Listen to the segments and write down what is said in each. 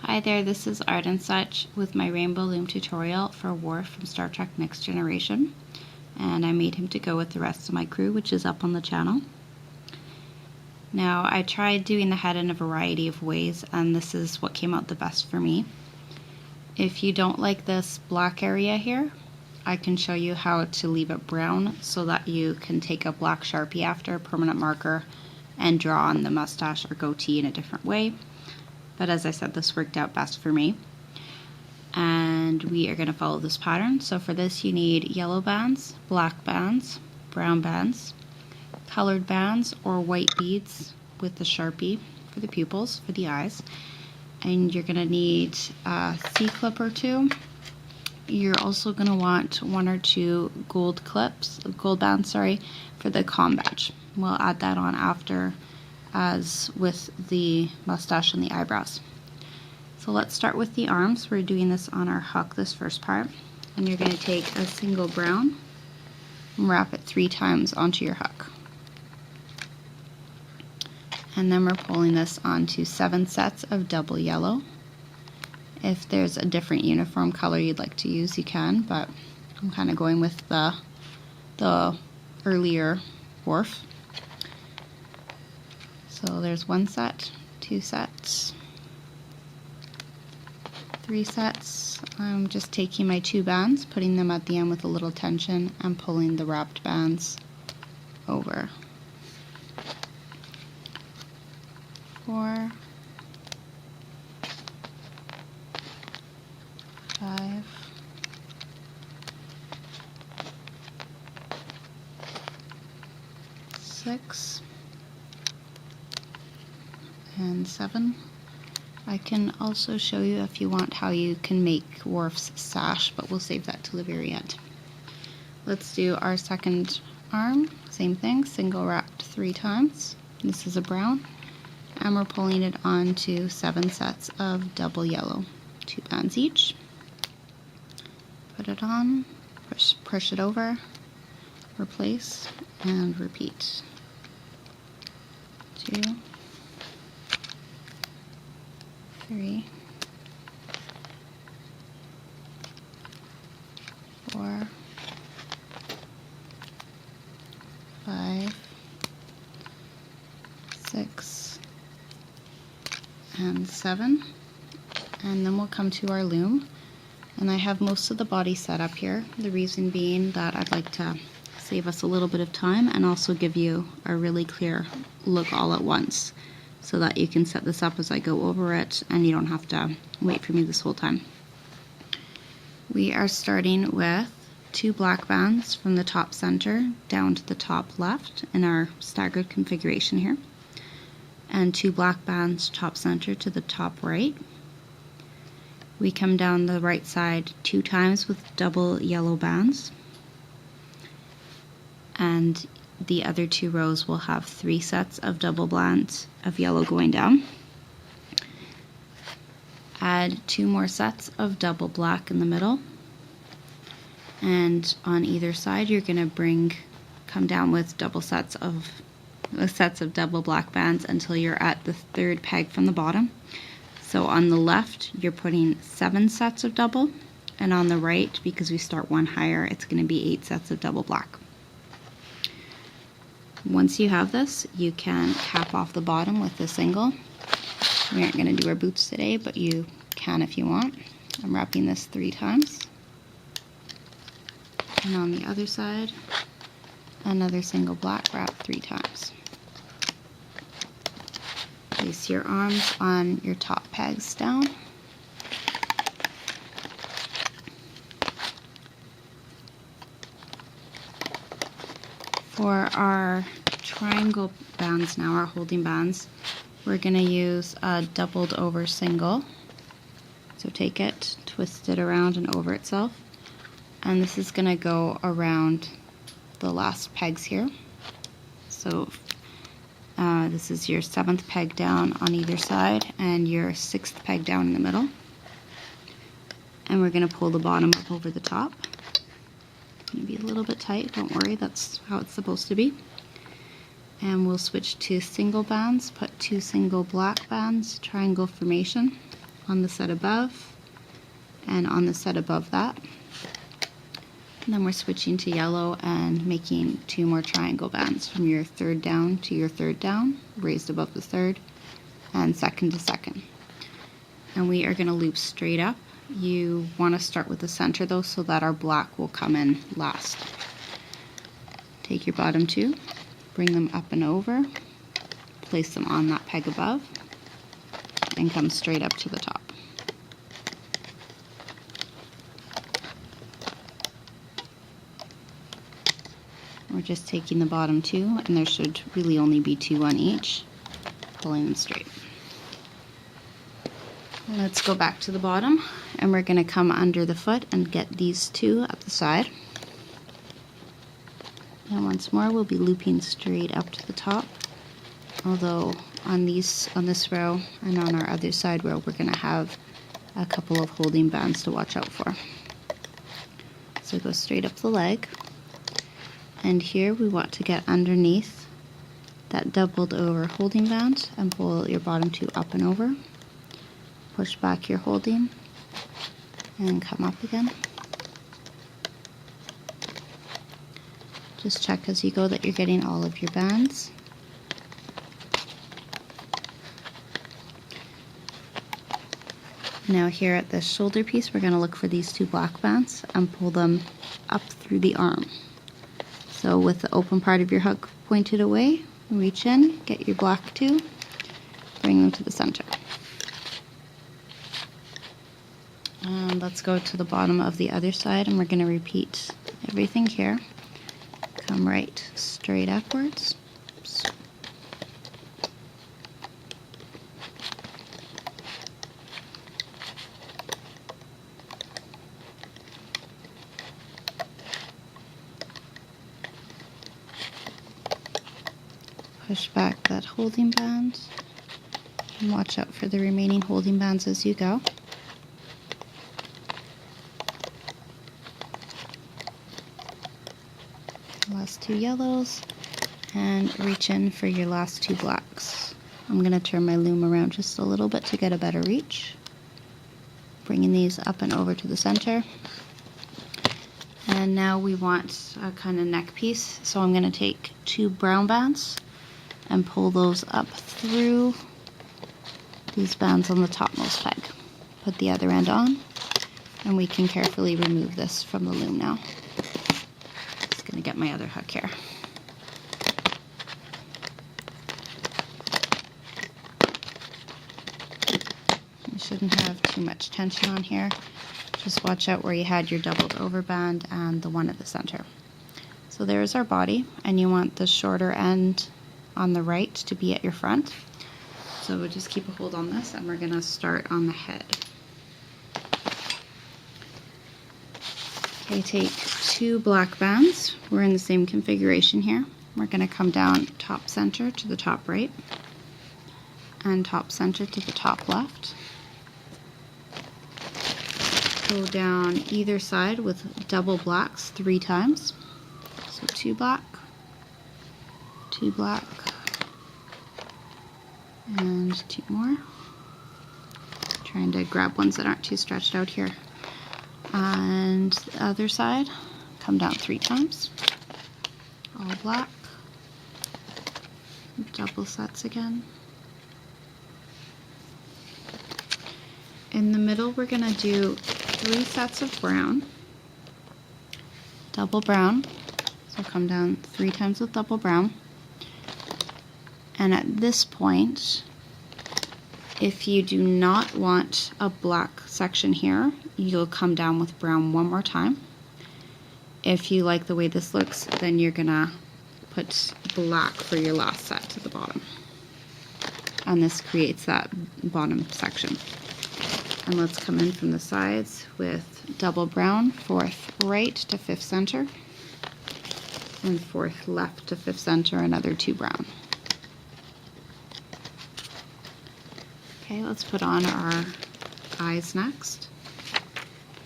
Hi there, this is Art and Such with my Rainbow Loom tutorial for Worf from Star Trek Next Generation, and I made him to go with the rest of my crew, which is up on the channel. Now, I tried doing the head in a variety of ways, and this is what came out the best for me. If you don't like this black area here, I can show you how to leave it brown so that you can take a black Sharpie after a permanent marker and draw on the mustache or goatee in a different way. But as I said, this worked out best for me. And we are going to follow this pattern. So for this you need yellow bands, black bands, brown bands, colored bands or white beads with the Sharpie for the pupils, for the eyes. And you're going to need a C-clip or two. You're also going to want one or two gold bands, for the comm badge. We'll add that on after, as with the mustache and the eyebrows. So let's start with the arms. We're doing this on our hook, this first part. And you're going to take a single brown and wrap it 3 times onto your hook. And then we're pulling this onto 7 sets of double yellow. If there's a different uniform color you'd like to use, you can, but I'm kind of going with the earlier Worf. So there's 1 set, 2 sets, 3 sets. I'm just taking my 2 bands, putting them at the end with a little tension, and pulling the wrapped bands over. 4, 5, 6, and 7. I can also show you, if you want, how you can make Worf's sash, but we'll save that till the very end. Let's do our second arm. Same thing, single wrapped 3 times. This is a brown, and we're pulling it onto 7 sets of double yellow, 2 bands each. Put it on, push it over, replace, and repeat. 2, 3, 4, 5, 6, and 7. And then we'll come to our loom. And I have most of the body set up here. The reason being that I'd like to save us a little bit of time and also give you a really clear look all at once, so that you can set this up as I go over it and you don't have to wait for me this whole time. We are starting with 2 black bands from the top center down to the top left in our staggered configuration here, and 2 black bands top center to the top right. We come down the right side 2 times with double yellow bands, and the other 2 rows will have 3 sets of double bands of yellow going down. Add 2 more sets of double black in the middle, and on either side you're going to come down with sets of double black bands until you're at the 3rd peg from the bottom. So on the left you're putting 7 sets of double, and on the right, because we start 1 higher, it's going to be 8 sets of double black. Once you have this, you can cap off the bottom with a single. We aren't going to do our boots today, but you can if you want. I'm wrapping this 3 times. And on the other side, another single black wrap 3 times. Place your arms on your top pegs down. For our triangle bands now, our holding bands, we're going to use a doubled over single. So take it, twist it around and over itself, and this is going to go around the last pegs here. So this is your 7th peg down on either side and your 6th peg down in the middle. And we're going to pull the bottom up over the top. Maybe a little bit tight, don't worry, that's how it's supposed to be. And we'll switch to single bands, put 2 single black bands, triangle formation, on the set above and on the set above that. And then we're switching to yellow and making 2 more triangle bands from your third down to your third down, raised above the third, and second to second. And we are going to loop straight up. You want to start with the center though, so that our black will come in last. Take your bottom 2, bring them up and over, place them on that peg above, and come straight up to the top. We're just taking the bottom 2, and there should really only be 2 on each, pulling them straight. Let's go back to the bottom, and we're going to come under the foot and get these 2 up the side. And once more, we'll be looping straight up to the top, although on this row and on our other side row, we're going to have a couple of holding bands to watch out for. So go straight up the leg. And here we want to get underneath that doubled over holding band and pull your bottom 2 up and over. Push back your holding and come up again. Just check as you go that you're getting all of your bands. Now here at this shoulder piece, we're going to look for these 2 black bands and pull them up through the arm. So with the open part of your hook pointed away, reach in, get your black 2, bring them to the center. And let's go to the bottom of the other side, and we're going to repeat everything here. Come right straight upwards. Oops. Push back that holding band and watch out for the remaining holding bands as you go. Last 2 yellows, and reach in for your last 2 blacks. I'm going to turn my loom around just a little bit to get a better reach. Bringing these up and over to the center. And now we want a kind of neck piece, so I'm going to take 2 brown bands and pull those up through these bands on the topmost peg. Put the other end on, and we can carefully remove this from the loom now. Just going to get my other hook here. You shouldn't have too much tension on here. Just watch out where you had your doubled over band and the one at the center. So there's our body, and you want the shorter end on the right to be at your front. So we'll just keep a hold on this, and we're going to start on the head. Okay, take 2 black bands. We're in the same configuration here. We're going to come down top center to the top right, and top center to the top left. Go down either side with double blacks 3 times. So 2 black, 2 black, and 2 more. Trying to grab ones that aren't too stretched out here. And the other side, come down 3 times. All black. Double sets again. In the middle, we're going to do 3 sets of brown. Double brown. So come down 3 times with double brown. And at this point, if you do not want a black section here, you'll come down with brown 1 more time. If you like the way this looks, then you're gonna put black for your last set to the bottom. And this creates that bottom section. And let's come in from the sides with double brown, 4th right to 5th center, and 4th left to 5th center, another 2 brown. Okay, let's put on our eyes next.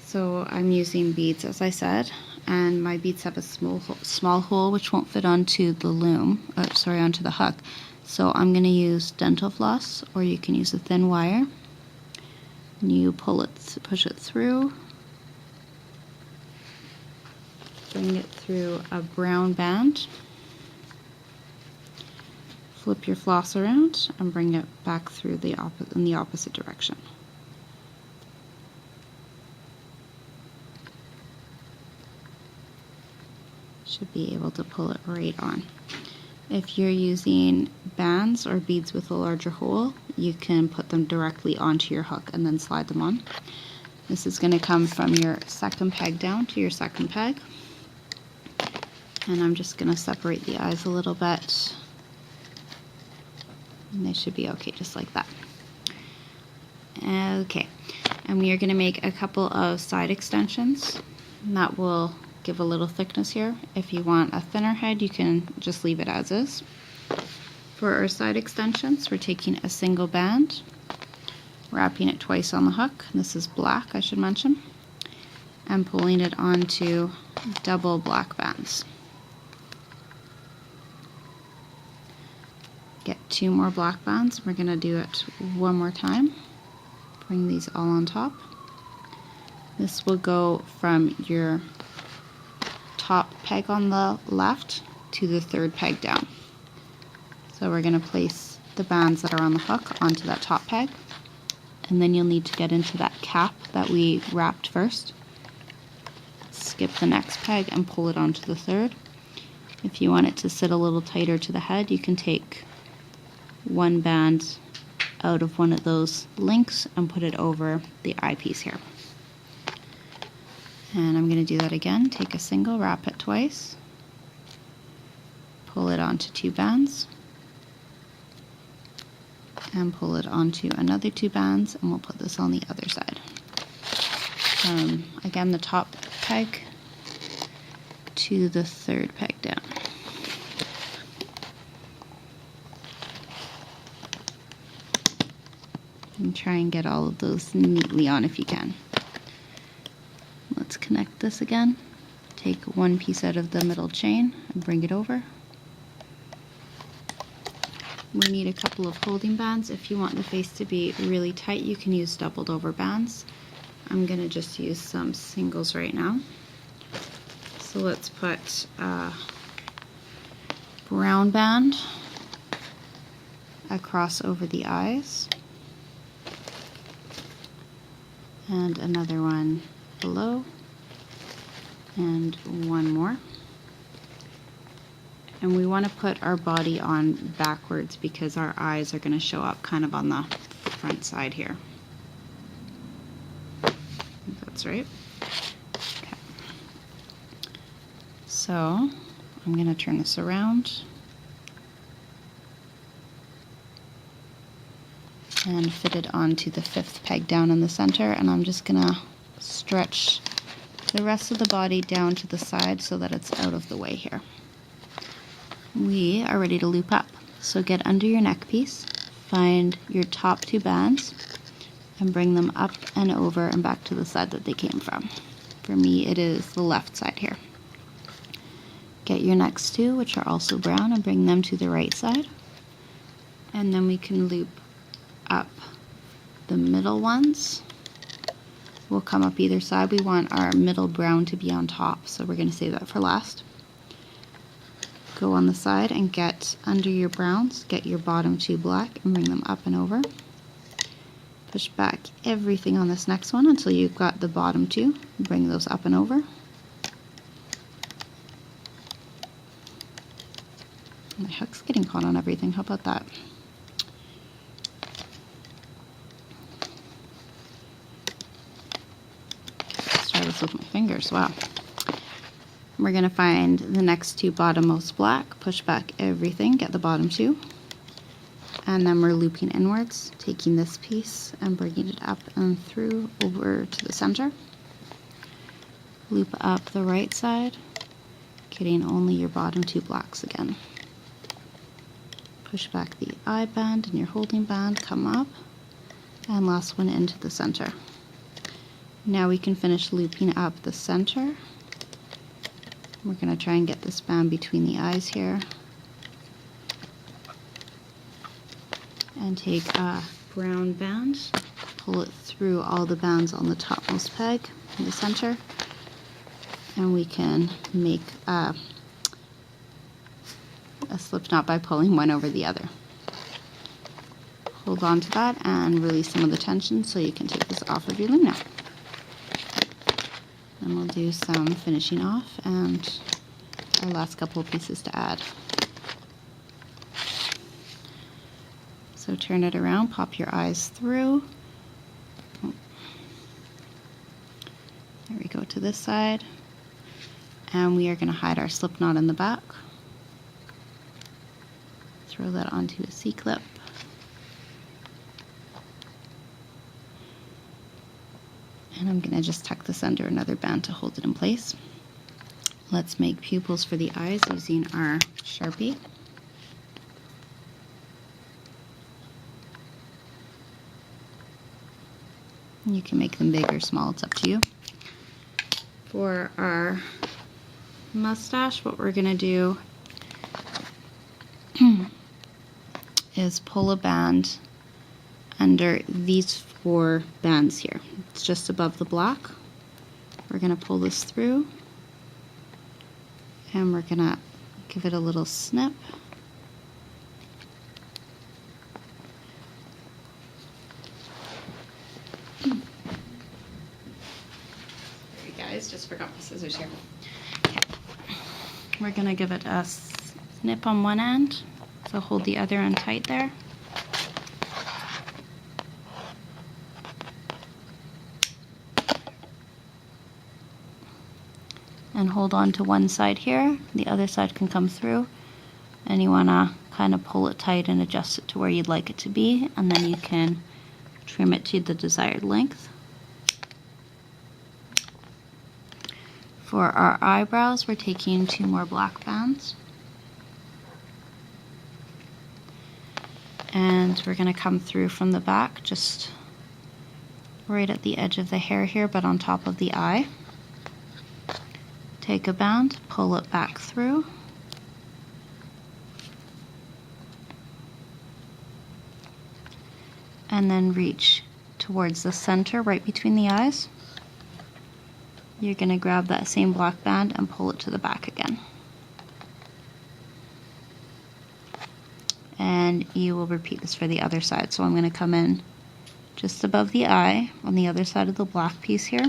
So I'm using beads, as I said, and my beads have a small hole which won't fit onto the loom, onto the hook. So I'm going to use dental floss, or you can use a thin wire. You push it through, bring it through a brown band, flip your floss around and bring it back through in the opposite direction. Should be able to pull it right on. If you're using bands or beads with a larger hole, you can put them directly onto your hook and then slide them on. This is going to come from your second peg down to your second peg. And I'm just going to separate the eyes a little bit. And they should be okay just like that. Okay, and we are going to make a couple of side extensions. And that will give a little thickness here. If you want a thinner head, you can just leave it as is. For our side extensions, we're taking a single band, wrapping it twice on the hook. This is black, I should mention, and pulling it onto double black bands. Get 2 more black bands. We're going to do it one more time. Bring these all on top. This will go from your top peg on the left to the third peg down. So we're going to place the bands that are on the hook onto that top peg, and then you'll need to get into that cap that we wrapped first. Skip the next peg and pull it onto the third. If you want it to sit a little tighter to the head, you can take one band out of one of those links and put it over the eyepiece here. And I'm going to do that again. Take a single, wrap it twice, pull it onto 2 bands, and pull it onto another 2 bands, and we'll put this on the other side. Again, the top peg to the third peg down. And try and get all of those neatly on if you can. Let's connect this again. Take one piece out of the middle chain and bring it over. We need a couple of holding bands. If you want the face to be really tight, you can use doubled over bands. I'm going to just use some singles right now. So let's put a brown band across over the eyes, and another one below, and one more. And we want to put our body on backwards because our eyes are going to show up kind of on the front side here. I think that's right. Okay. So I'm going to turn this around and fit it onto the 5th peg down in the center, and I'm just going to stretch the rest of the body down to the side so that it's out of the way here. We are ready to loop up. So get under your neck piece, find your top 2 bands, and bring them up and over and back to the side that they came from. For me, it is the left side here. Get your next 2, which are also brown, and bring them to the right side. And then we can loop up the middle ones. We'll come up either side. We want our middle brown to be on top, so we're going to save that for last. Go on the side and get under your browns, get your bottom 2 black and bring them up and over. Push back everything on this next one until you've got the bottom 2. Bring those up and over. My hook's getting caught on everything. How about that? Let's try this with my fingers. Wow. We're going to find the next 2 bottommost black, push back everything, get the bottom 2, and then we're looping inwards, taking this piece and bringing it up and through over to the center. Loop up the right side, getting only your bottom 2 blacks again. Push back the eye band and your holding band, come up, and last one into the center. Now we can finish looping up the center. We're going to try and get this band between the eyes here. And take a brown band, pull it through all the bands on the topmost peg in the center, and we can make a slip knot by pulling one over the other. Hold on to that and release some of the tension so you can take this off of your loom now. And we'll do some finishing off and our last couple of pieces to add. So turn it around, pop your eyes through. There we go to this side. And we are going to hide our slip knot in the back. Throw that onto a C-clip. And I'm going to just tuck this under another band to hold it in place. Let's make pupils for the eyes using our Sharpie. You can make them big or small, it's up to you. For our mustache, what we're going to do is pull a band under these 4 bands here. It's just above the block. We're going to pull this through and we're going to give it a little snip. Sorry guys, just forgot my scissors here. Okay. We're going to give it a snip on one end, so hold the other end tight there. And hold on to one side here, the other side can come through, and you want to kind of pull it tight and adjust it to where you'd like it to be, and then you can trim it to the desired length. For our eyebrows, we're taking 2 more black bands, and we're going to come through from the back, just right at the edge of the hair here, but on top of the eye. Take a band, pull it back through, and then reach towards the center right between the eyes. You're going to grab that same black band and pull it to the back again. And you will repeat this for the other side. So I'm going to come in just above the eye on the other side of the black piece here.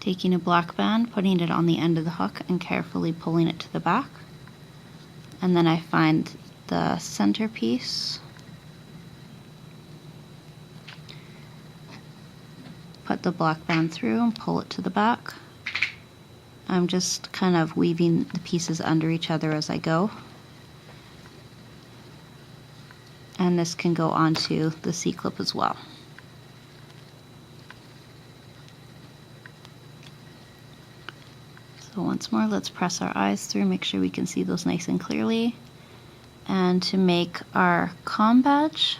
Taking a black band, putting it on the end of the hook and carefully pulling it to the back. And then I find the center piece, put the black band through and pull it to the back. I'm just kind of weaving the pieces under each other as I go. And this can go onto the C-clip as well. So once more, let's press our eyes through, make sure we can see those nice and clearly. And to make our comm badge,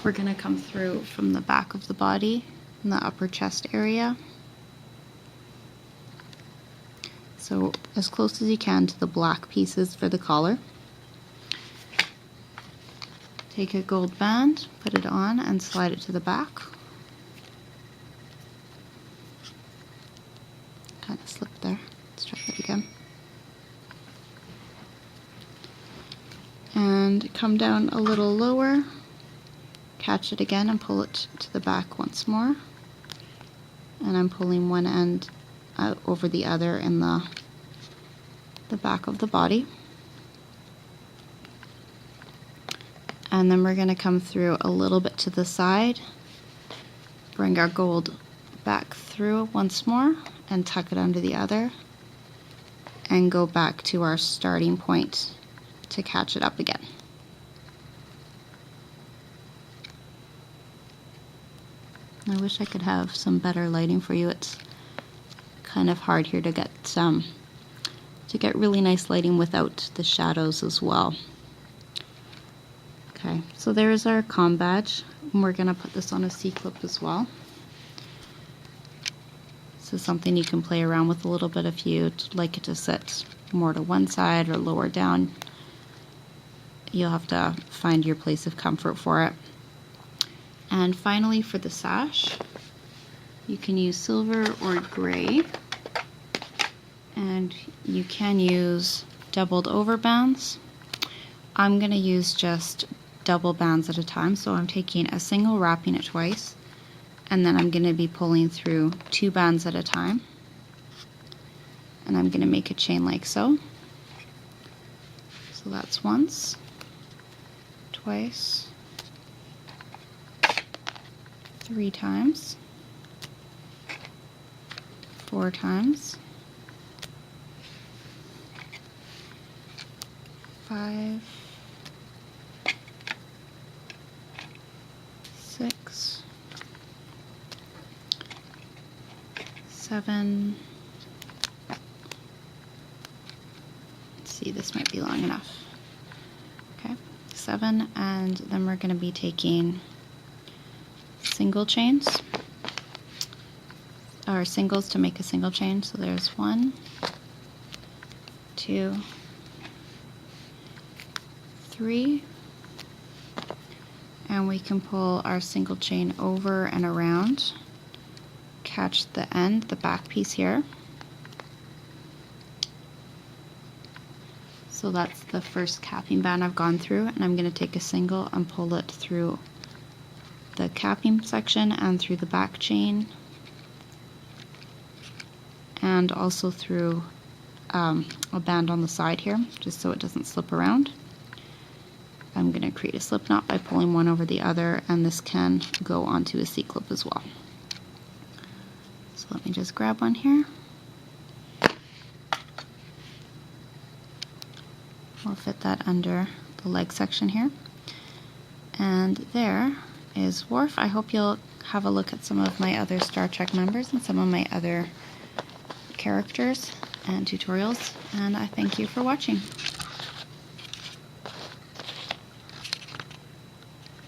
we're going to come through from the back of the body in the upper chest area. So as close as you can to the black pieces for the collar. Take a gold band, put it on, and slide it to the back. Kind of slipped there. Let's try that again. And come down a little lower, catch it again and pull it to the back once more. And I'm pulling one end out over the other in the back of the body. And then we're going to come through a little bit to the side, bring our gold back through once more and tuck it under the other, and go back to our starting point to catch it up again. I wish I could have some better lighting for you. It's kind of hard here to get really nice lighting without the shadows as well. Okay, so there's our comm badge, and we're going to put this on a C-clip as well. This is something you can play around with a little bit if you'd like it to sit more to one side or lower down. You'll have to find your place of comfort for it. And finally for the sash, you can use silver or gray, and you can use doubled over bands. I'm going to use just double bands at a time, so I'm taking a single, wrapping it twice, and then I'm going to be pulling through 2 bands at a time, and I'm going to make a chain like so. So that's once, twice, 3 times, 4 times, 5, 6, 7. Let's see, this might be long enough. Okay, 7, and then we're going to be taking single chains, or singles to make a single chain. So there's 1, 2, 3, and we can pull our single chain over and around, catch the end, the back piece here. So that's the first capping band I've gone through, and I'm going to take a single and pull it through the capping section and through the back chain, and also through a band on the side here, just so it doesn't slip around. I'm going to create a slip knot by pulling one over the other, and this can go onto a C-clip as well. So let me just grab one here. We'll fit that under the leg section here. And there is Worf. I hope you'll have a look at some of my other Star Trek members and some of my other characters and tutorials, and I thank you for watching.